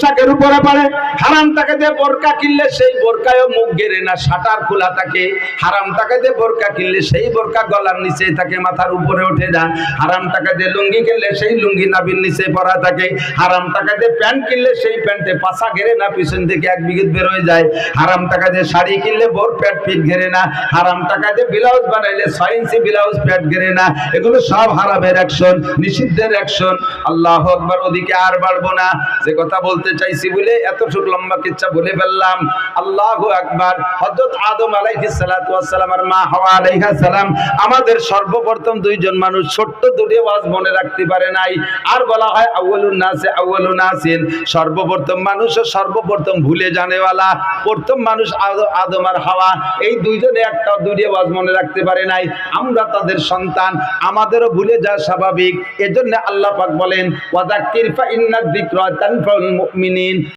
পোশাকের উপরে পড়ে। হারাম টাকা দিয়ে বোরকা কিনলে সেই বোরকায়ও মুখ গেরে না, শাটার খোলা থাকে। হারাম টাকা দিয়ে বোরকা কিনলে সেই বোরকা গলার নিচে থাকে, মাথার উপরে ওঠে না। হারাম টাকা দিয়ে লুঙ্গি কিনলে সেই লুঙ্গি নাভির নিচে পরা থাকে। হারাম টাকা দিয়ে প্যান্ট কিনলে সেই প্যান্টে পাছা ঘেরে না, পিছন থেকে এক বিঘত বের হয়ে যায়। হারাম টাকা দিয়ে শাড়ি কিনলে বোর প্যাট পিঠ ঘেরে না। হারাম টাকা দিয়ে ব্লাউজ বানাইলে 6 ইঞ্চি ব্লাউজ প্যাট ঘেরে না। এগুলো সব হারামের অ্যাকশন, নিষিদ্ধের অ্যাকশন। আল্লাহু আকবার। ওদিকে আর বাড়বো না, যে কথা বলতে চাইছি বলে এতটুকু লম্বা কিচ্ছা বলে ফেললাম। আল্লাহু আকবার। হযরত আদম আলাইহিস সালাতু ওয়াস সালাম আর মা হাওয়া আলাইহিস সালাম আমাদের সর্বপ্রথম দুইজন মানুষ ছোট্ট দুটি ওয়াজ মনে রাখতে পারে নাই। আর বলা হয় আউয়ালুন নাসে আউয়ালুন নাসিন, সর্বপ্রথম মানুষ ও সর্বপ্রথম ভুলে জানেওয়ালা। প্রথম মানুষ আদম আর হাওয়া, এই দুইজনে একটা দুটি ওয়াজ মনে রাখতে পারে নাই। আমরা তাদের সন্তান, আমাদেরও ভুলে যাওয়া স্বাভাবিক। এজন্য আল্লাহ পাক বলেন ওয়াযাক্কির ফা ইন্নায যিকরা তানফাউল মুমিনিন।